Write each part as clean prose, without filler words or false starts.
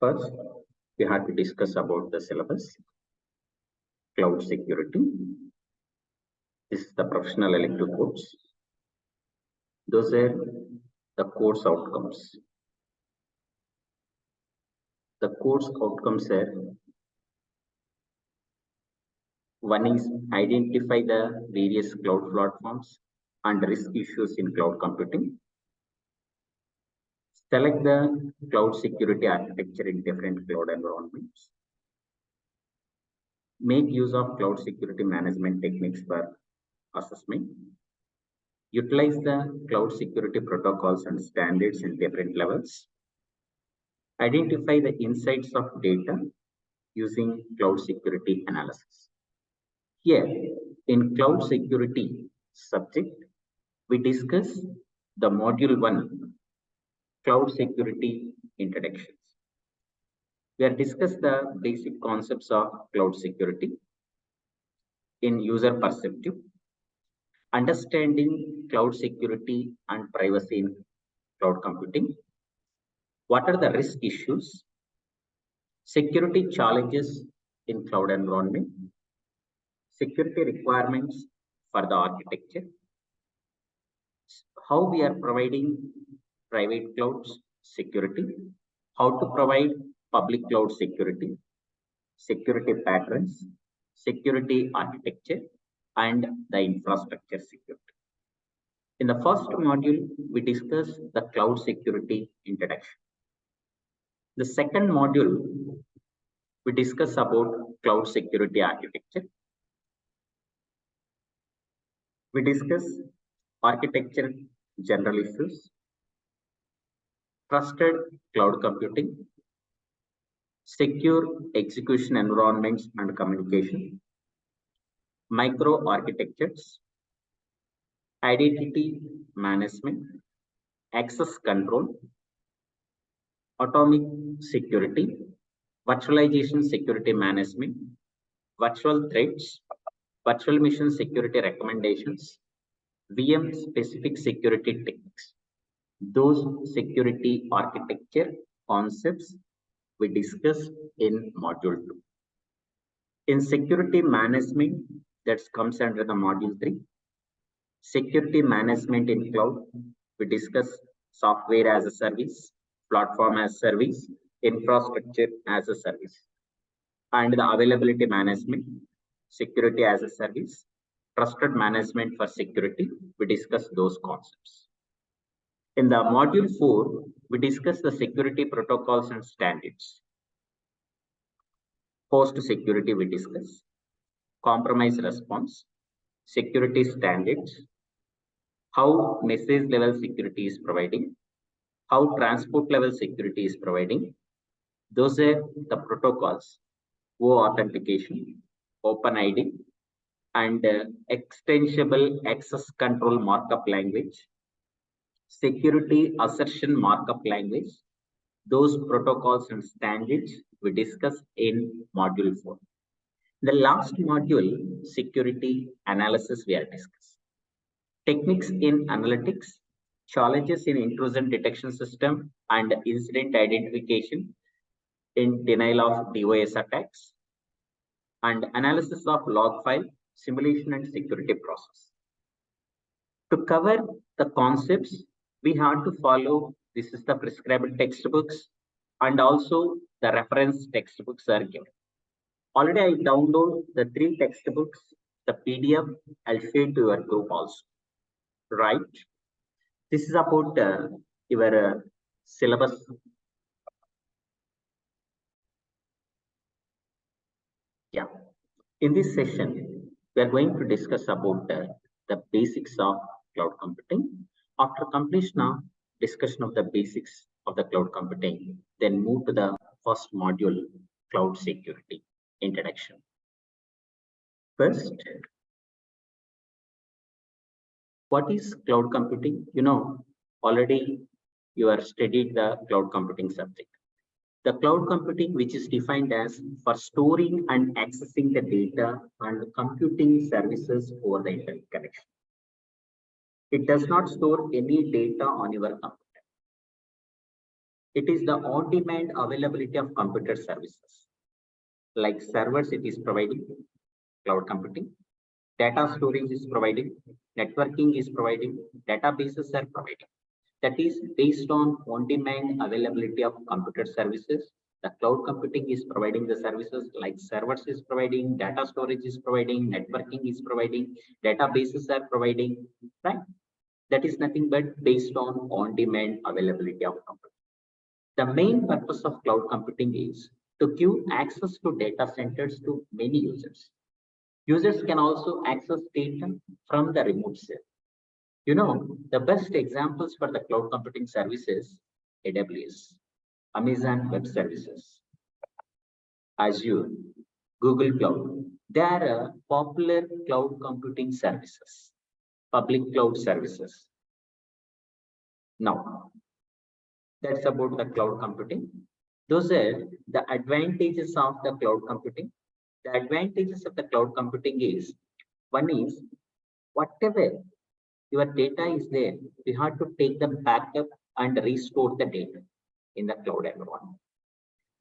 First, we have to discuss about the syllabus, cloud security. This is the professional elective course. Those are the course outcomes. The course outcomes are: one is identify the various cloud platforms and risk issues in cloud computing. Select the cloud security architecture in different cloud environments. Make use of cloud security management techniques for assessment. Utilize the cloud security protocols and standards in different levels. Identify the insights of data using cloud security analysis. Here, in cloud security subject, we discuss the module 1, cloud security introductions. We have discussed the basic concepts of cloud security in user perceptive, understanding cloud security and privacy in cloud computing. What are the risk issues? Security challenges in cloud environment. Security requirements for the architecture. How we are providing private clouds security. How to provide public cloud security. Security patterns. Security architecture and the infrastructure security. In the first module, we discussed the cloud security introduction. The second module, we discuss about cloud security architecture. We discuss architecture general issues, trusted cloud computing, secure execution environments and communication, micro architectures, identity management, access control, atomic security, virtualization security management, virtual threats, virtual machine security recommendations, VM specific security techniques. Those security architecture concepts we discussed in module 2. In security management, that comes under the module 3. Security management in cloud, we discuss software as a service, platform as a service, infrastructure as a service, and the availability management, security as a service, trusted management for security. We discuss those concepts. In the module 4, we discuss the security protocols and standards. Host security we discuss, compromise response, security standards, how message level security is providing, how transport level security is providing. Those are the protocols: O authentication, OpenID, and extensible access control markup language, security assertion markup language. Those protocols and standards we discuss in module 4. The last module, security analysis, we are discussing. Techniques in analytics, challenges in intrusion detection system and incident identification in denial of DOS attacks, and analysis of log file, simulation and security process. To cover the concepts, we have to follow, this is the prescribed textbooks, and also the reference textbooks are given. Already I download the 3 textbooks, the PDF, I'll share to your group also. Right? This is about your syllabus. Yeah. In this session, we are going to discuss about the basics of cloud computing. After completion of discussion of the basics of the cloud computing, then move to the first module, cloud security introduction. First, what is cloud computing? You know, already you are studied the cloud computing subject. The cloud computing, which is defined as for storing and accessing the data and computing services over the internet connection. It does not store any data on your computer. It is the on-demand availability of computer services. Like servers, it is providing cloud computing. Data storage is providing. Networking is providing. Databases are providing. That is based on demand availability of computer services. The cloud computing is providing the services like servers is providing, data storage is providing, networking is providing, databases are providing, right? That is nothing but based on demand availability of computing. The main purpose of cloud computing is to give access to data centers to many users. Users can also access data from the remote set. The best examples for the cloud computing services, AWS, Amazon Web Services, Azure, Google Cloud. They are popular cloud computing services, public cloud services. Now, that's about the cloud computing. Those are the advantages of the cloud computing. The advantages of the cloud computing is, one is, whatever your data is there, you have to take the backup and restore the data in the cloud environment.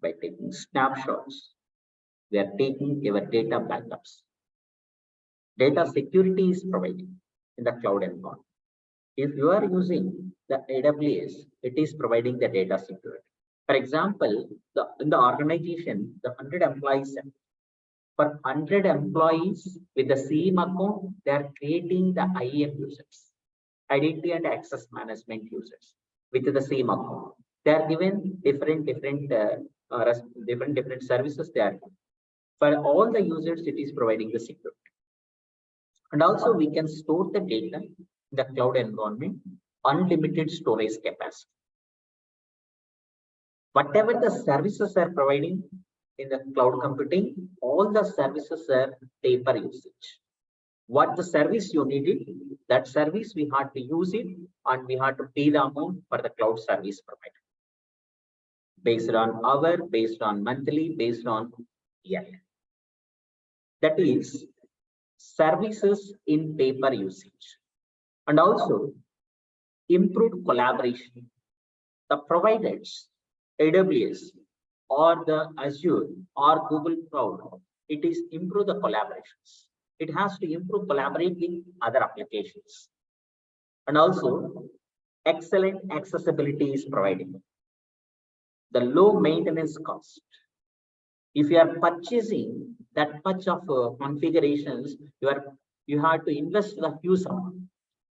By taking snapshots, we are taking your data backups. Data security is provided in the cloud environment. If you are using the AWS, it is providing the data security. For example, in the organization, the 100 employees, for 100 employees with the same account, they are creating the IAM users, identity and access management users with the same account. They are given different services. They are for all the users. It is providing the security, and also we can store the data in the cloud environment, unlimited storage capacity. Whatever the services are providing in the cloud computing, all the services are pay-per usage. What the service you needed, that service we had to use it, and we had to pay the amount for the cloud service provider. Based on hour, based on monthly, based on year. That is services in pay-per usage. And also improved collaboration. The providers, AWS or the Azure or Google Cloud, it is improve the collaborations. It has to improve collaborating other applications. And also excellent accessibility is provided. The low maintenance cost. If you are purchasing that much of configurations, you have to invest the huge amount.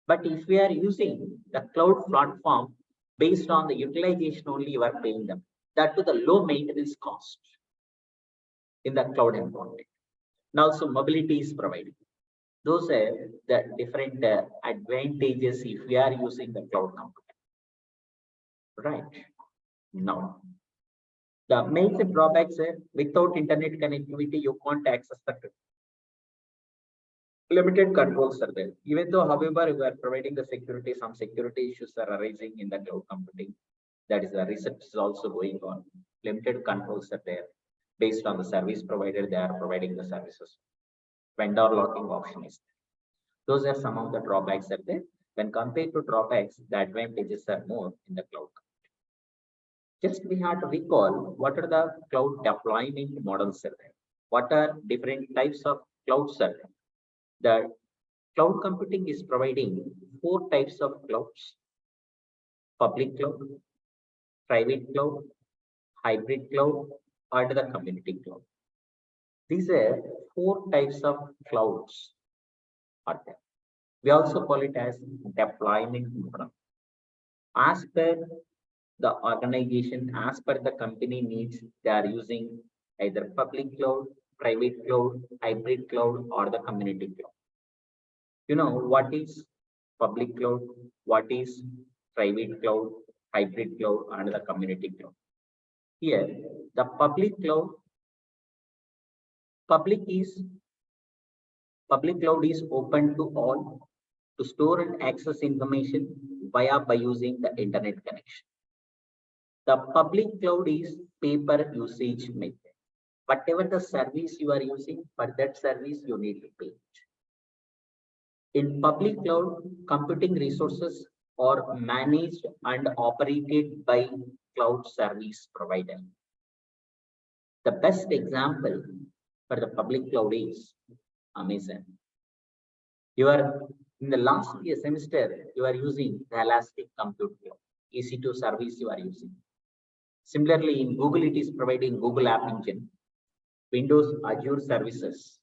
But if we are using the cloud platform based on the utilization only, you are paying them. That to the low maintenance cost in the cloud environment. And also mobility is provided. Those are the different advantages if we are using the cloud computing. Right. Now, the major drawbacks are without internet connectivity, you can't access the limited controls are there. Even though, however, we are providing the security, some security issues are arising in the cloud computing. That is, the research is also going on. Limited controls are there. Based on the service provider, they are providing the services. Vendor locking option is there. Those are some of the drawbacks are there. When compared to drawbacks, the advantages are more in the cloud. Just we have to recall what are the cloud deployment models are there. What are different types of clouds are there. The cloud computing is providing 4 types of clouds: public cloud, private cloud, hybrid cloud, or the community cloud. These are 4 types of clouds are there. We also call it as deployment model. As per the organization, as per the company needs, they are using either public cloud, private cloud, hybrid cloud, or the community cloud. You know what is public cloud, what is private cloud, hybrid cloud, and the community cloud. Here, the public cloud, public cloud is open to all to store and access information by using the internet connection. The public cloud is pay-per usage method. Whatever the service you are using, for that service you need to pay. In public cloud, computing resources are managed and operated by cloud service provider. The best example for the public cloud is Amazon. You are in the last year semester, you are using the Elastic Compute Cloud, EC2 service you are using. Similarly, in Google, it is providing Google App Engine, Windows Azure services,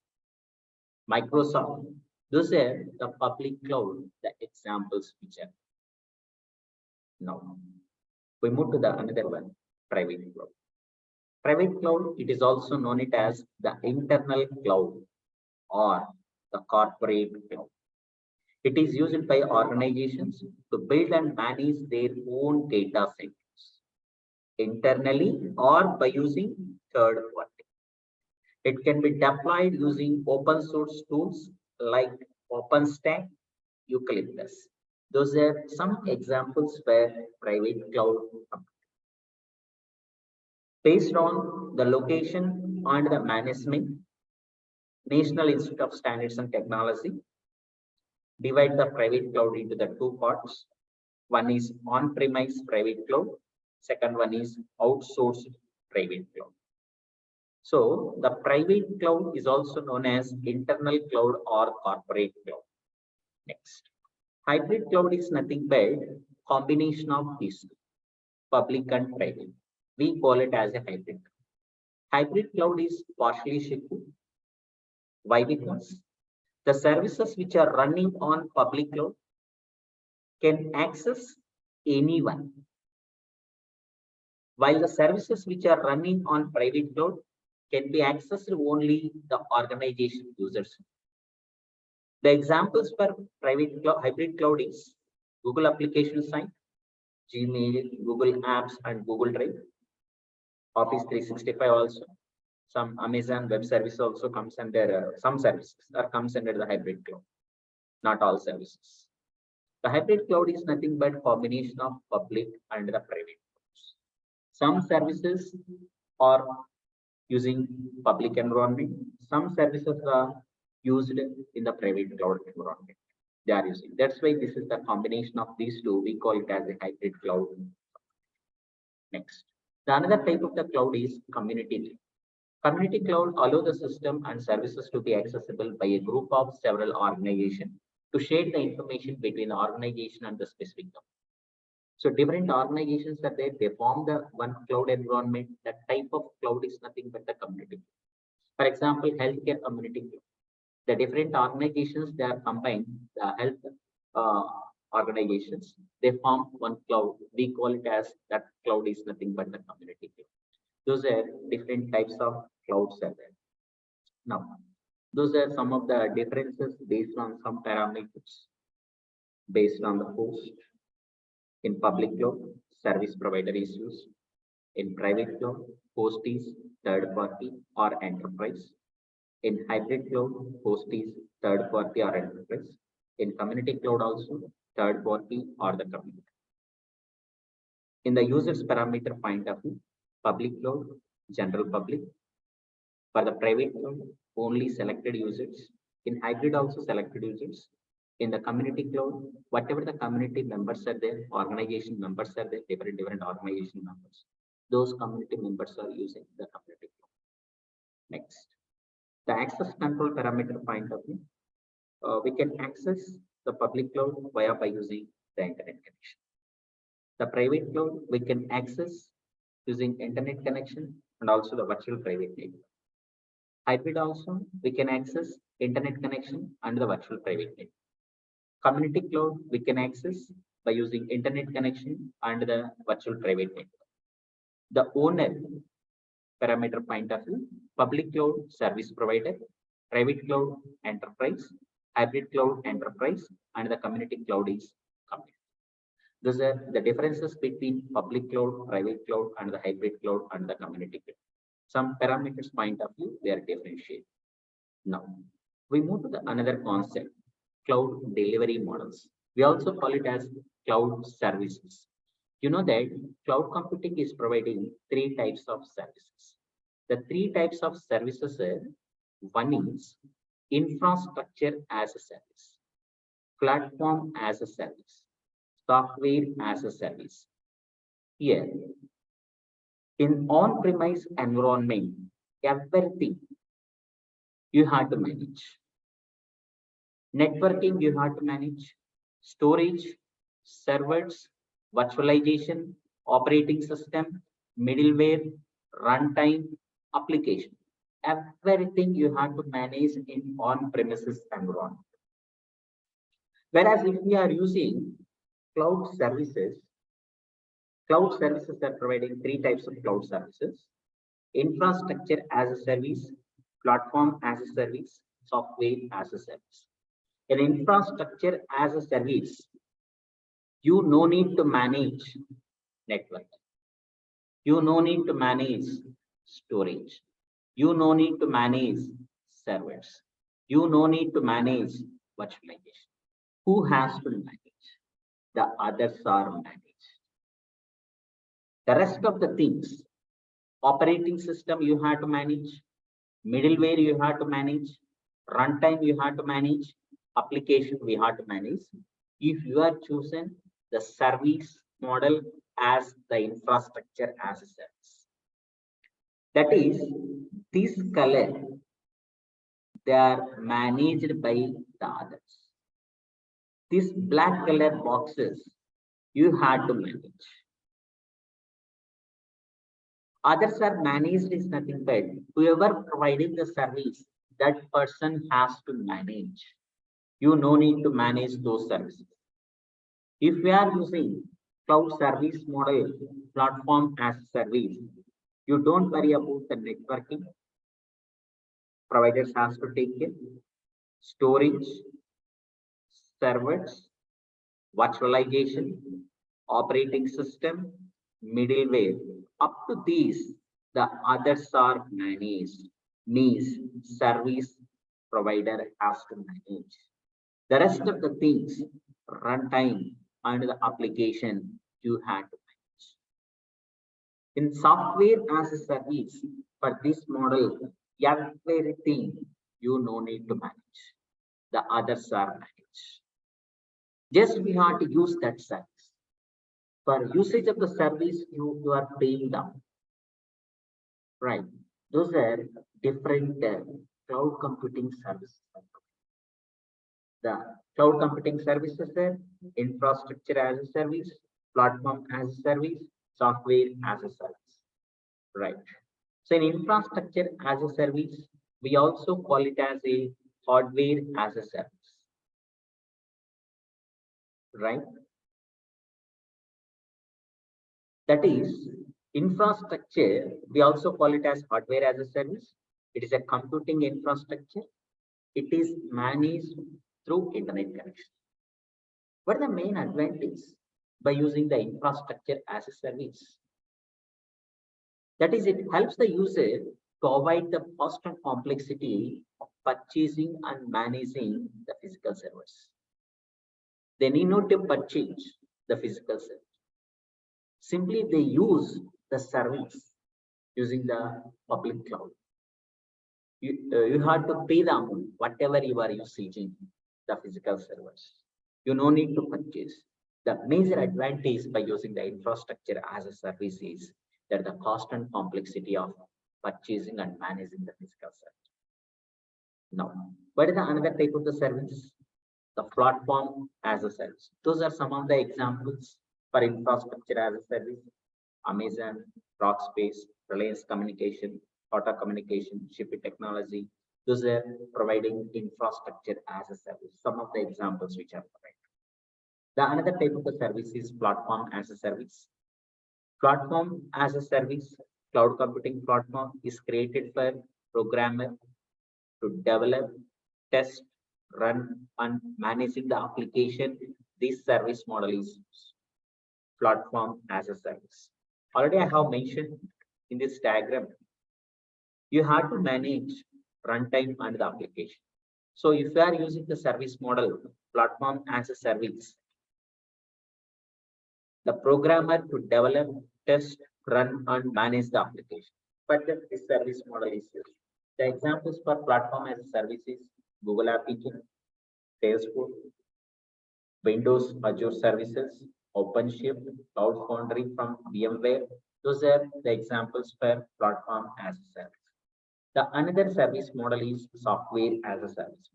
Microsoft. Those are the public cloud, the examples which are. Now, we move to the another one, private cloud. Private cloud, it is also known it as the internal cloud or the corporate cloud. It is used by organizations to build and manage their own data centers internally or by using third party. It can be deployed using open source tools like OpenStack, Eucalyptus. Those are some examples where private cloud based on the location and the management. National Institute of Standards and Technology divide the private cloud into the two parts. One is on-premise private cloud. Second one is outsourced private cloud. So the private cloud is also known as internal cloud or corporate cloud. Next, hybrid cloud is nothing but combination of these, public and private. We call it as a hybrid. Hybrid cloud is partially secure. Why? Because the services which are running on public cloud can access anyone, while the services which are running on private cloud can be accessed only the organization users. The examples for private cloud, hybrid cloud is Google application site, Gmail, Google Apps, and Google Drive, Office 365 also. Some Amazon Web Service also comes under some services or comes under the hybrid cloud, not all services. The hybrid cloud is nothing but combination of public and the private clouds. Some services are using public environment. Some services are used in the private cloud environment. They are using. That's why this is the combination of these two. We call it as a hybrid cloud. Next, the another type of the cloud is community cloud. Community cloud allows the system and services to be accessible by a group of several organizations to share the information between the organization and the specific company. So different organizations are there, they form the one cloud environment. That type of cloud is nothing but the community. For example, healthcare community cloud. The different organizations, they are combined, the health organizations, they form one cloud. We call it as that cloud is nothing but the community cloud. Those are different types of clouds are there. Now, those are some of the differences based on some parameters, based on the host. In public cloud, service provider is used. In private cloud, host is third party or enterprise. In hybrid cloud, host is third party or enterprise. In community cloud also, third party or the community. In the user's parameter point of view, public cloud, general public. For the private cloud, only selected users. In hybrid also selected users. In the community cloud, whatever the community members are there, organization members are there, different organization members. Those community members are using the community cloud. Next, the access control parameter point of view, we can access the public cloud by using the internet connection. The private cloud, we can access using internet connection and also the virtual private network. Hybrid also, we can access internet connection and the virtual private network. Community cloud, we can access by using internet connection and the virtual private network. The owner parameter point of view, public cloud service provider, private cloud enterprise, hybrid cloud enterprise, and the community cloud is community. Those are the differences between public cloud, private cloud, and the hybrid cloud and the community cloud. Some parameters point of view, they are differentiated. Now, we move to the another concept, cloud delivery models. We also call it as cloud services. You know that cloud computing is providing three types of services. The three types of services are, one is infrastructure as a service, platform as a service, software as a service. Here, In on-premise environment, everything you have to manage. Networking you have to manage, storage, servers, virtualization, operating system, middleware, runtime, application. Everything you have to manage in on-premises environment. Whereas if we are using cloud services are providing three types of cloud services: infrastructure as a service, platform as a service, software as a service. In infrastructure as a service, you no need to manage network. You no need to manage storage. You no need to manage servers. You no need to manage virtualization. Who has to manage? The others are managed. The rest of the things, operating system you have to manage, middleware you have to manage, runtime you have to manage, application we have to manage. If you are chosen the service model as the infrastructure as a service, that is, this color, they are managed by the others. These black color boxes you had to manage. Others are managed is nothing but whoever providing the service, that person has to manage. You no need to manage those services. If we are using cloud service model, platform as a service, you don't worry about the networking. Providers has to take it, storage, servers, virtualization, operating system, middleware. Up to these, the others are managed. Means service provider has to manage. The rest of the things, runtime and the application, you have to manage. In software as a service, for this model, everything you no need to manage. The others are managed. Just we have to use that service. For usage of the service, you are paying down. Right. Those are different cloud computing services. The cloud computing services are infrastructure as a service, platform as a service, software as a service. Right. So in infrastructure as a service, we also call it as a hardware as a service. Right. That is, infrastructure, we also call it as hardware as a service. It is a computing infrastructure. It is managed through internet connection. What are the main advantages by using the infrastructure as a service? That is, it helps the user to avoid the cost and complexity of purchasing and managing the physical servers. They need not to purchase the physical server. Simply they use the service using the public cloud. You have to pay the amount, whatever you are using the physical servers. You no need to purchase. The major advantage by using the infrastructure as a service is that the cost and complexity of purchasing and managing the physical server. Now, what is the another type of the service? The platform as a service. Those are some of the examples for infrastructure as a service. Amazon, Rockspace, Reliance Communication, Tata Communication, Shipping Technology. Those are providing infrastructure as a service. Some of the examples which are provided. The another type of the service is platform as a service. Platform as a service, cloud computing platform is created for programmer to develop, test, run, and managing the application. This service model is platform as a service. Already I have mentioned in this diagram, you have to manage runtime and the application. So if you are using the service model, platform as a service, the programmer to develop, test, run, and manage the application. But this service model is used. The examples for platform as a service is Google Application, Salesforce, Windows Azure Services, OpenShift, Cloud Foundry from VMware. Those are the examples for platform as a service. The another service model is software as a service.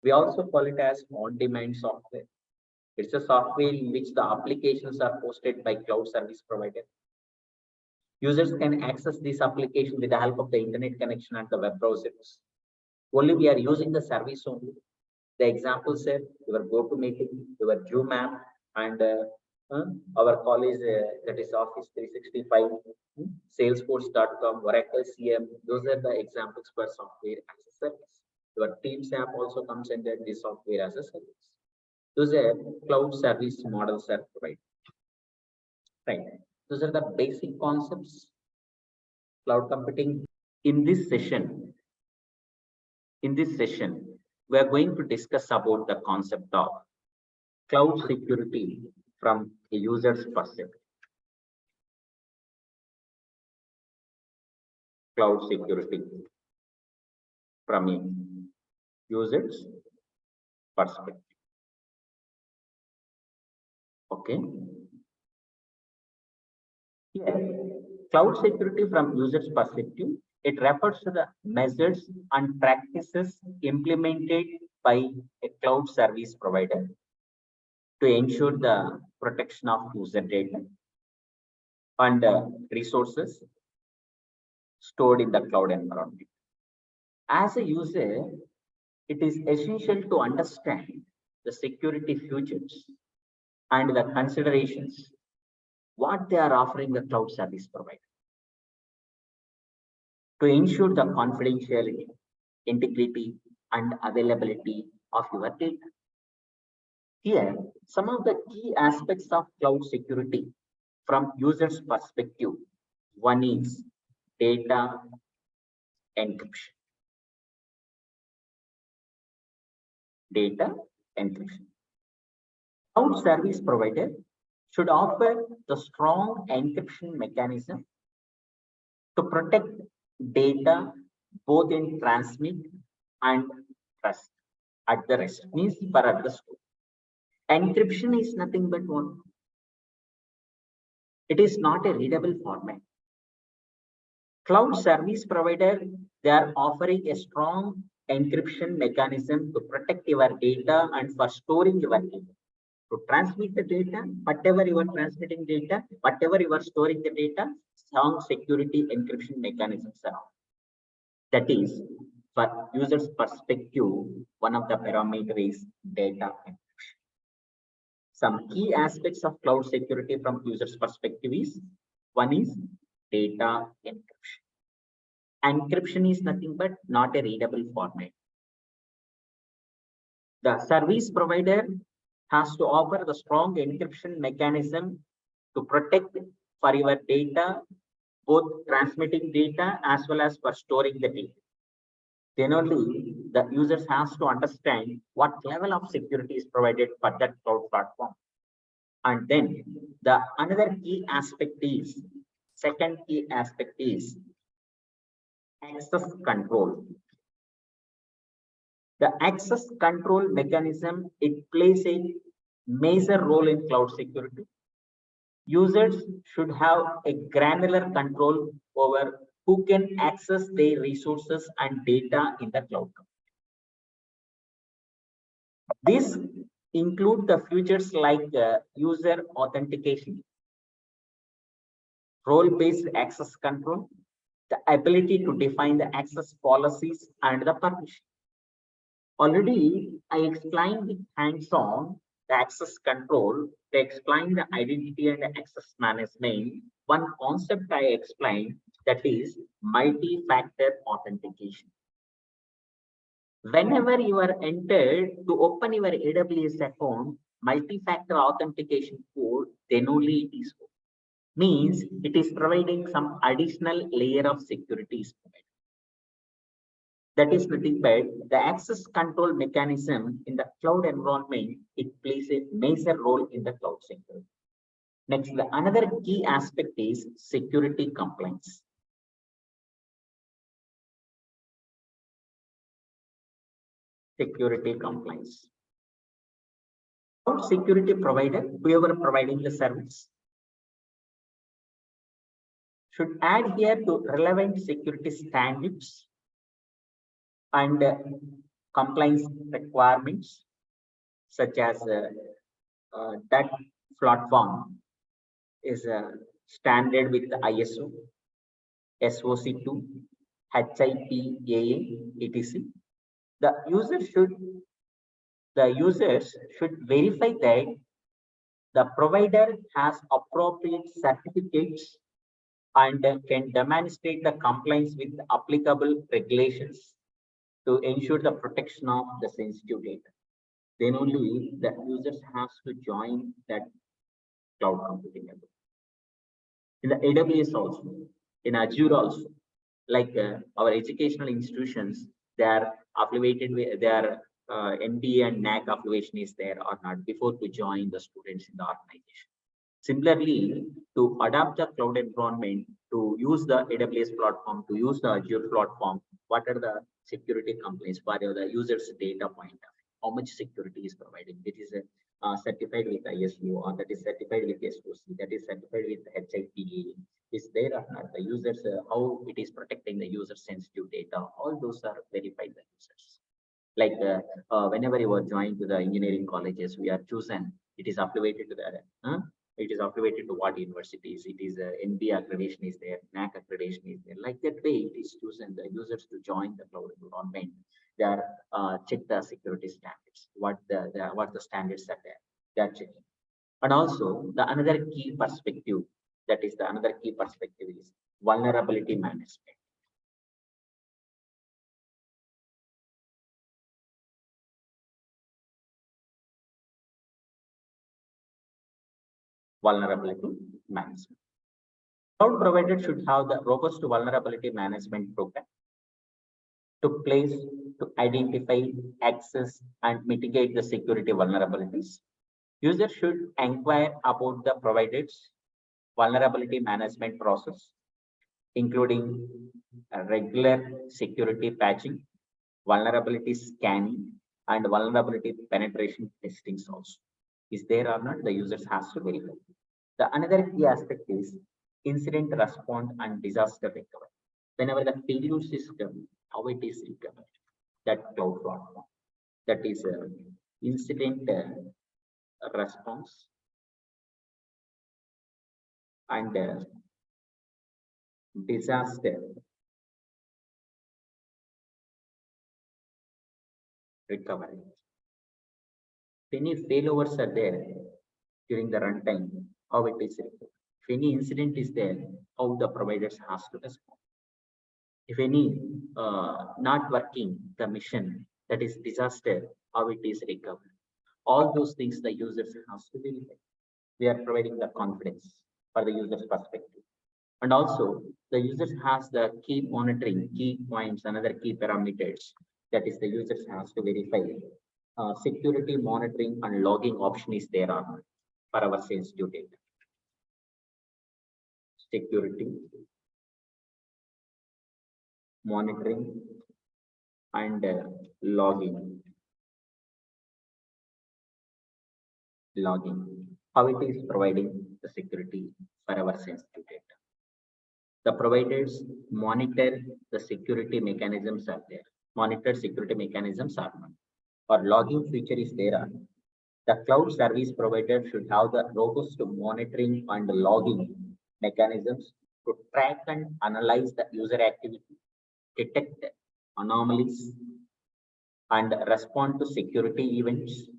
We also call it as on-demand software. It's a software in which the applications are hosted by cloud service provider. Users can access this application with the help of the internet connection and the web browsers. Only we are using the service only. The example said your GoToMeeting, your Zoom app, and our college that is Office 365, Salesforce.com, Oracle CM. Those are the examples for software as a service. Your Teams app also comes under this software as a service. Those are cloud service models are provided. Right. Those are the basic concepts. Cloud computing. In this session, we are going to discuss about the concept of cloud security from a user's perspective. Cloud security from a user's perspective. Okay. Here, cloud security from user's perspective, it refers to the measures and practices implemented by a cloud service provider to ensure the protection of user data and resources stored in the cloud environment. As a user, it is essential to understand the security features and the considerations what they are offering the cloud service provider to ensure the confidentiality, integrity, and availability of your data. Here, some of the key aspects of cloud security from users' perspective. One is data encryption. Data encryption. Cloud service provider should offer the strong encryption mechanism to protect data both in transmit and trust at the rest, means for at the store. Encryption is nothing but one. It is not a readable format. Cloud service provider, they are offering a strong encryption mechanism to protect your data and for storing your data. To transmit the data, whatever you are transmitting data, whatever you are storing the data, strong security encryption mechanisms are on. That is, for users' perspective, one of the parameters is data encryption. Some key aspects of cloud security from users' perspective is, one is data encryption. Encryption is nothing but not a readable format. The service provider has to offer the strong encryption mechanism to protect for your data, both transmitting data as well as for storing the data. Then only the users has to understand what level of security is provided for that cloud platform. And then the another key aspect is, second key aspect is access control. The access control mechanism, it plays a major role in cloud security. Users should have a granular control over who can access their resources and data in the cloud. This include the features like user authentication, role-based access control, the ability to define the access policies and the permission. Already, I explained with hands-on the access control, to explain the identity and access management. One concept I explained, that is multi-factor authentication. Whenever you are entered to open your AWS account, multi-factor authentication code, then only it is good. Means it is providing some additional layer of security. That is nothing but the access control mechanism in the cloud environment. It plays a major role in the cloud security. Next, the another key aspect is security compliance. Security compliance. Cloud security provider, whoever providing the service, should adhere to relevant security standards and compliance requirements, such as that platform is a standard with ISO, SOC2, HIPAA, etc. The user should the users should verify that the provider has appropriate certificates and can demonstrate the compliance with applicable regulations to ensure the protection of the sensitive data. Then only the users has to join that cloud computing. In the AWS also, in Azure also, like our educational institutions, they are affiliated with their NBA and NAC affiliation is there or not before to join the students in the organization. Similarly, to adapt the cloud environment, to use the AWS platform, to use the Azure platform, what are the security complaints? What are the users' data point? How much security is provided? It is certified with ISO, or that is certified with SOC, that is certified with HIPAA. Is there or not? The users, how it is protecting the user sensitive data? All those are verified by users. Like whenever you are joined to the engineering colleges, we are chosen. It is affiliated to the it is affiliated to what universities. It is NBA accreditation is there, NAC accreditation is there. Like that way, it is chosen the users to join the cloud environment. They are check the security standards. What the standards are there. They are checking. And also the another key perspective, that is the another key perspective is vulnerability management. Vulnerability management. Cloud providers should have the robust vulnerability management program to place, to identify, access, and mitigate the security vulnerabilities. Users should inquire about the provider's vulnerability management process, including regular security patching, vulnerability scanning, and vulnerability penetration testings also. Is there or not? The users has to verify. The another key aspect is incident response and disaster recovery. Whenever the failure system, how it is recovered, that cloud platform, that is incident response and disaster recovery. If any failovers are there during the runtime, how it is recovered. If any incident is there, how the providers has to respond. If any not working the mission, that is disaster, how it is recovered. All those things the users has to verify. We are providing the confidence for the user's perspective. And also the users has the key monitoring, key points, another key parameters, that is the users has to verify. Security monitoring and logging option is there or not for our sensitive data. Security monitoring and logging. How it is providing the security for our sensitive data. The providers monitor the security mechanisms are there. Monitor security mechanisms are not. Or logging feature is there or not. The cloud service provider should have the robust monitoring and logging mechanisms to track and analyze the user activity, detect anomalies, and respond to security events.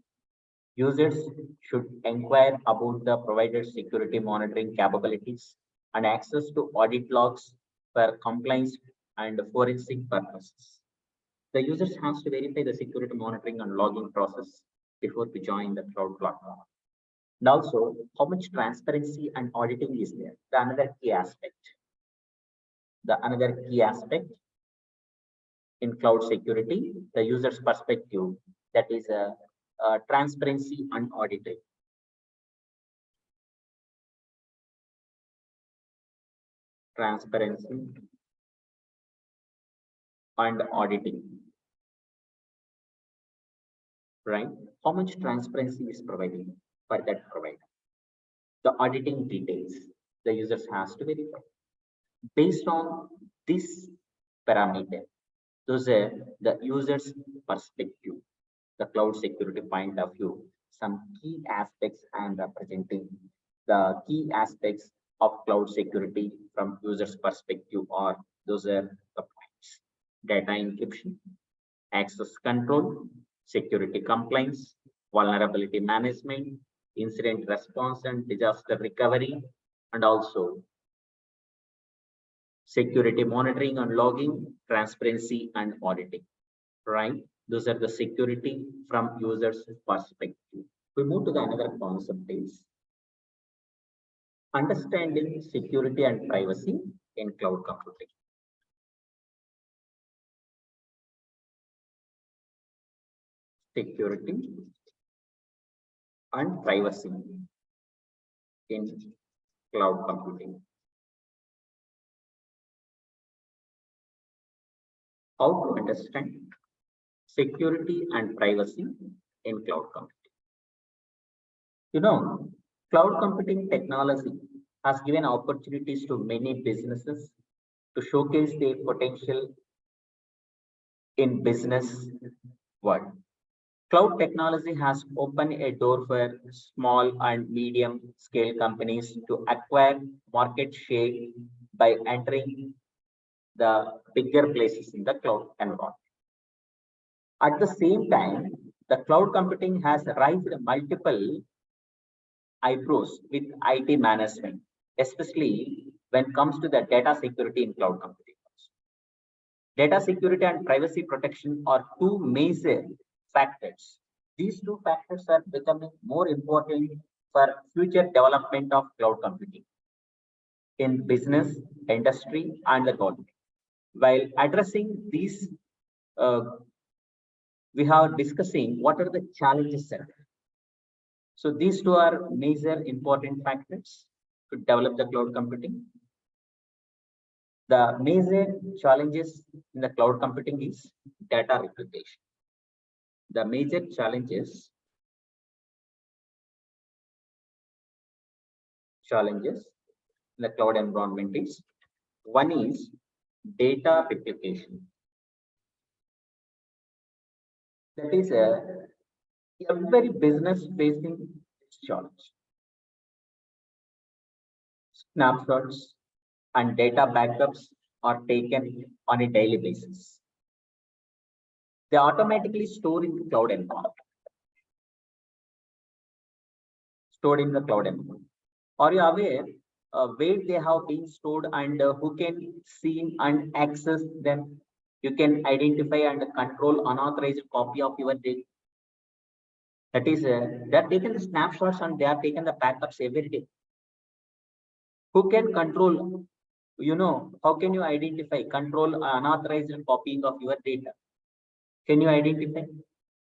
Users should inquire about the provider's security monitoring capabilities and access to audit logs for compliance and forensic purposes. The users has to verify the security monitoring and logging process before to join the cloud platform. And also, how much transparency and auditing is there? The another key aspect. In cloud security, the user's perspective, that is transparency and auditing. Transparency and auditing. Right? How much transparency is provided for that provider? The auditing details the users has to verify. Based on this parameter, those are the user's perspective, the cloud security point of view. Some key aspects I am representing. The key aspects of cloud security from user's perspective are those are the points: data encryption, access control, security compliance, vulnerability management, incident response and disaster recovery, and also security monitoring and logging, transparency and auditing, right? Those are the security from users' perspective. We move to the another concept is understanding security and privacy in cloud computing. Security and privacy in cloud computing. How to understand security and privacy in cloud computing. You know, cloud computing technology has given opportunities to many businesses to showcase their potential in business world. Cloud technology has opened a door for small and medium scale companies to acquire market share by entering the bigger places in the cloud environment. At the same time, the cloud computing has raised multiple eyebrows with IT management, especially when it comes to the data security in cloud computing. Data security and privacy protection are two major factors. These two factors are becoming more important for future development of cloud computing in business, industry, and the government. While addressing these, we are discussing what are the challenges there. So these two are major important factors to develop the cloud computing. The major challenges in the cloud computing is data replication. The major challenges in the cloud environment is one is data replication. That is every business facing this challenge. Snapshots and data backups are taken on a daily basis. They automatically store in the cloud environment. Stored in the cloud environment. Are you aware where they have been stored and who can see and access them? You can identify and control unauthorized copy of your data. That is, they are taken the snapshots and they are taken the backups every day. Who can control? You know, how can you identify, control unauthorized copying of your data? Can you identify?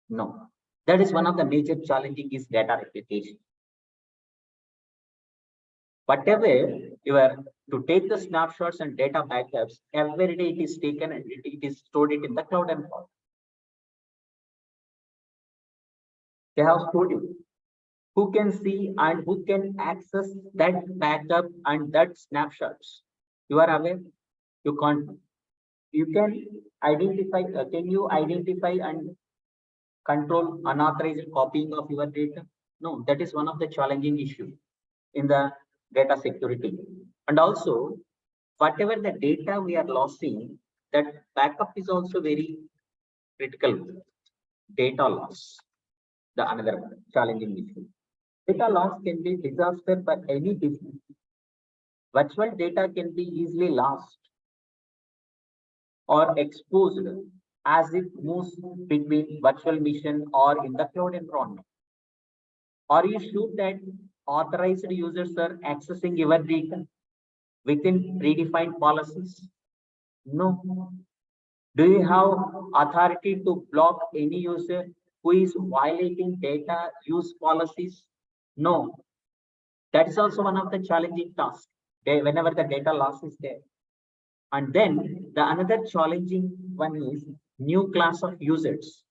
No. That is one of the major challenging is data replication. Whatever you are to take the snapshots and data backups, every day it is taken and it is stored it in the cloud environment. They have stored it. Who can see and who can access that backup and that snapshots? You are aware? You can't. You can identify. Can you identify and control unauthorized copying of your data? No, that is one of the challenging issues in the data security. And also, whatever the data we are losing, that backup is also very critical. Data loss, the another challenging issue. Data loss can be disaster for any business. Virtual data can be easily lost or exposed as it moves between virtual machine or in the cloud environment. Are you sure that authorized users are accessing your data within predefined policies? No. Do you have authority to block any user who is violating data use policies? No. That is also one of the challenging tasks. Whenever the data loss is there. And then the another challenging one is new class of users.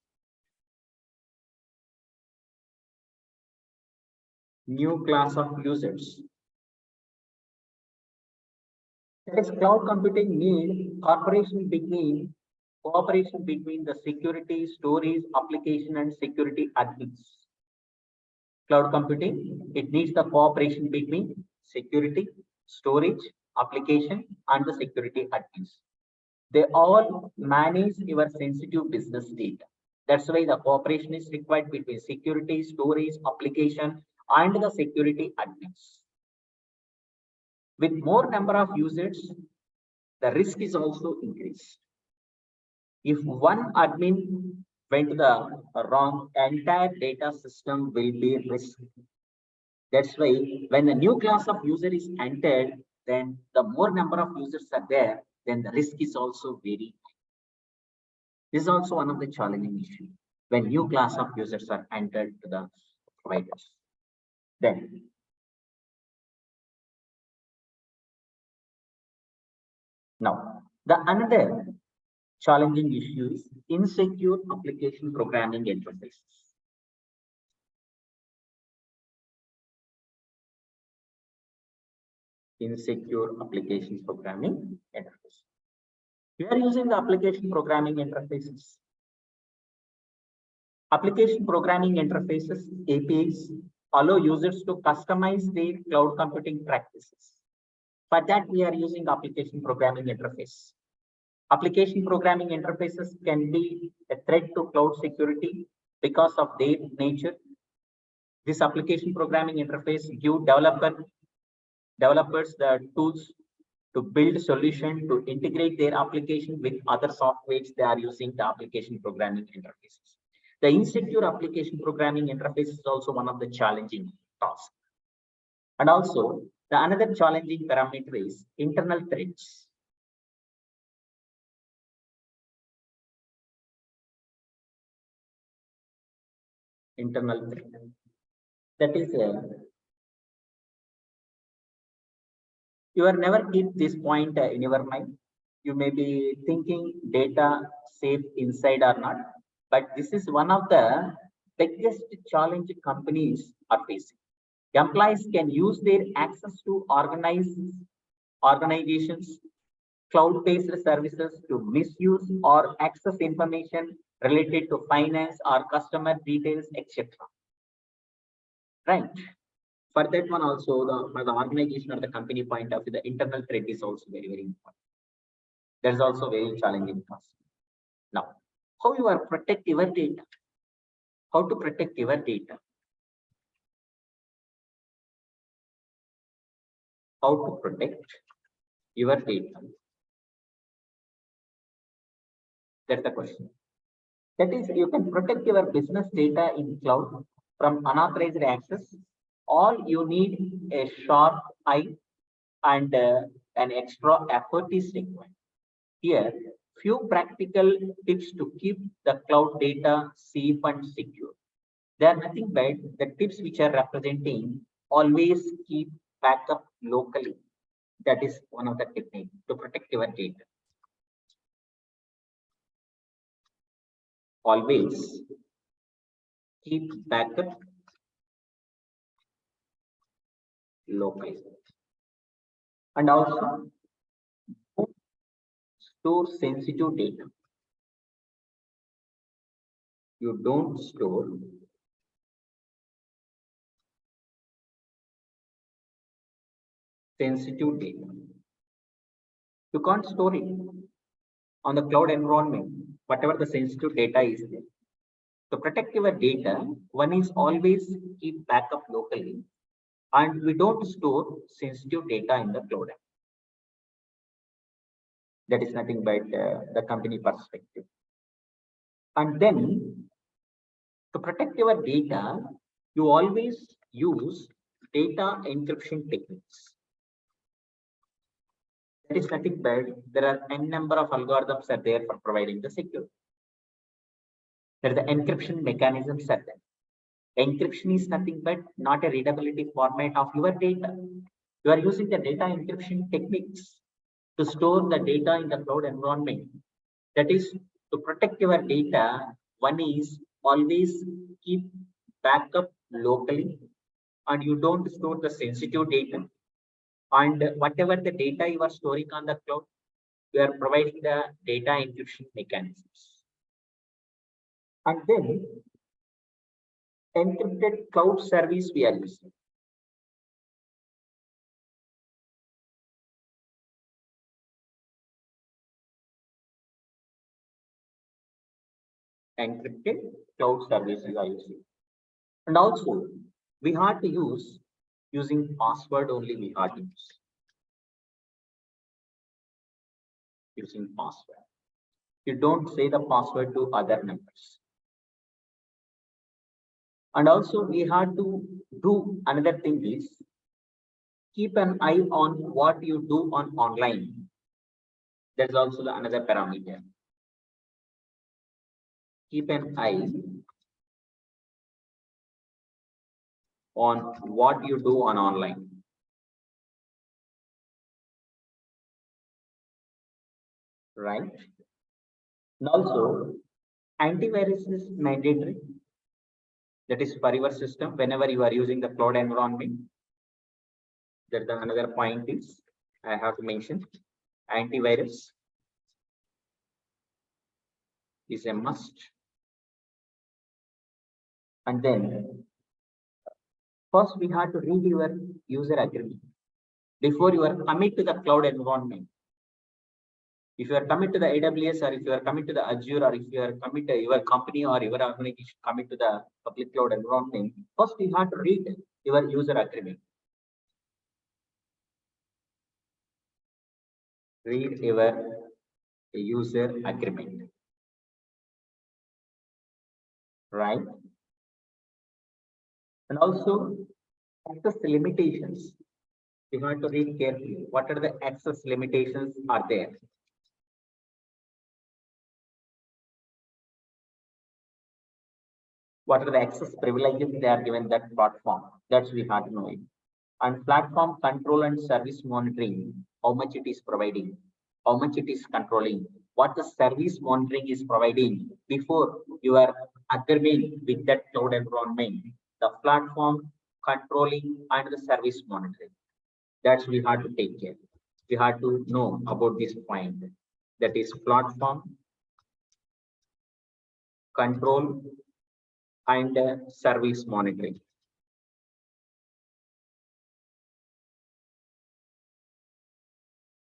New class of users. That is, cloud computing need cooperation between the security, storage, application, and security admins. Cloud computing, it needs the cooperation between security, storage, application, and the security admins. They all manage your sensitive business data. That's why the cooperation is required between security, storage, application, and the security admins. With more number of users, the risk is also increased. If one admin went the wrong, entire data system will be risk. That's why when a new class of user is entered, then the more number of users are there, then the risk is also very high. This is also one of the challenging issues when new class of users are entered to the providers. Then now the another challenging issue is insecure application programming interfaces. Insecure application programming interface. We are using the application programming interfaces. Application programming interfaces, APIs, allow users to customize their cloud computing practices. For that, we are using application programming interface. Application programming interfaces can be a threat to cloud security because of their nature. This application programming interface give developers the tools to build solution to integrate their application with other softwares they are using the application programming interfaces. The insecure application programming interface is also one of the challenging tasks. And also the another challenging parameter is internal threats. Internal threat. That is you are never keep this point in your mind. You may be thinking data safe inside or not, but this is one of the biggest challenge companies are facing. Employees can use their access to organizations, cloud-based services to misuse or access information related to finance or customer details, etc. Right. For that one also, for the organization or the company point of view, the internal threat is also very, very important. That is also very challenging task. Now, how you are protect your data? How to protect your data? How to protect your data? That's the question. That is, you can protect your business data in cloud from unauthorized access. All you need a sharp eye and an extra effort is required. Here, few practical tips to keep the cloud data safe and secure. They are nothing but the tips which are representing always keep backup locally. That is one of the techniques to protect your data. Always keep backup locally. And also don't store sensitive data. You don't store sensitive data. You can't store it on the cloud environment, whatever the sensitive data is there. To protect your data, one is always keep backup locally, and we don't store sensitive data in the cloud. That is nothing but the company perspective. And then to protect your data, you always use data encryption techniques. That is nothing but there are n number of algorithms are there for providing the security. There are the encryption mechanisms are there. Encryption is nothing but not a readability format of your data. You are using the data encryption techniques to store the data in the cloud environment. That is to protect your data. One is always keep backup locally, and you don't store the sensitive data. And whatever the data you are storing on the cloud, you are providing the data encryption mechanisms. And then encrypted cloud service we are using. Encrypted cloud service you are using. And also, we have to use using password only we have to use. Using password. You don't say the password to other members. And also we have to do another thing is keep an eye on what you do on online. That's also another parameter. Keep an eye on what you do on online. Right? And also, antivirus is mandatory. That is for your system whenever you are using the cloud environment. That the another point is I have to mention antivirus is a must. And then first we have to read your user agreement before you are commit to the cloud environment. If you are commit to the AWS or if you are commit to the Azure or if you are commit to your company or your organization commit to the public cloud environment, first you have to read your user agreement. Read your user agreement. Right? And also access limitations. You have to read carefully. What are the access limitations are there? What are the access privileges they are given that platform? That's we have to know it. And platform control and service monitoring, how much it is providing, how much it is controlling, what the service monitoring is providing before you are agreeing with that cloud environment, the platform controlling and the service monitoring. That's we have to take care. We have to know about this point. That is platform control and service monitoring.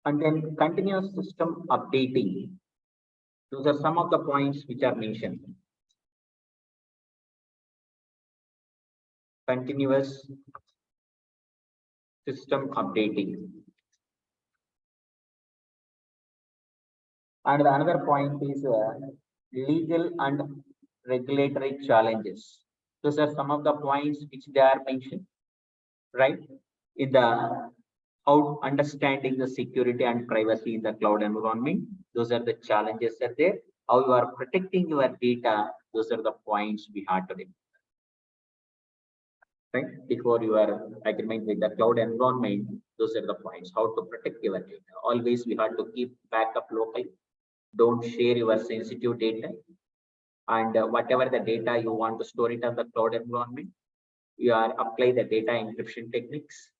And then continuous system updating. Those are some of the points which are mentioned. Continuous system updating. And another point is legal and regulatory challenges. Those are some of the points which they are mentioned, right? In the how understanding the security and privacy in the cloud environment. Those are the challenges that there. How you are protecting your data. Those are the points we had today. Right? Before you are agreement with the cloud environment, those are the points. How to protect your data. Always we have to keep backup locally. Don't share your sensitive data. And whatever the data you want to store it on the cloud environment, you are apply the data encryption techniques.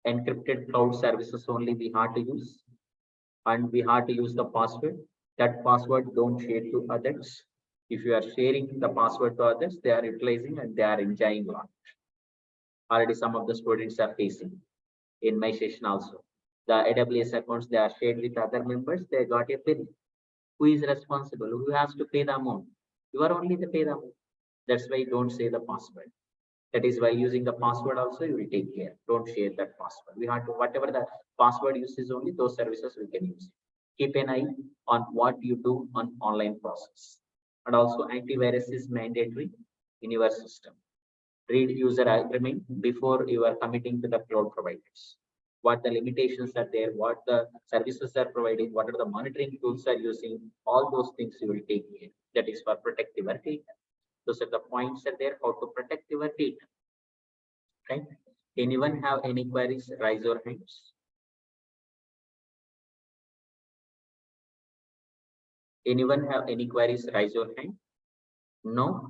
Encrypted cloud services only we have to use. And we have to use the password. That password don't share to others. If you are sharing the password to others, they are utilizing and they are enjoying a lot. Already some of the students are facing in my session also. The AWS accounts they are shared with other members, they got a bill. Who is responsible? Who has to pay the amount? You are only the pay the amount. That's why you don't say the password. That is why using the password also you will take care. Don't share that password. We have to whatever the password uses only those services we can use. Keep an eye on what you do on online process. And also antivirus is mandatory in your system. Read user agreement before you are committing to the cloud providers. What the limitations are there, what the services are providing, what are the monitoring tools are using, all those things you will take care. That is for protect your data. Those are the points are there, how to protect your data. Right? Anyone have any queries? Raise your hands. Anyone have any queries? Raise your hand. No.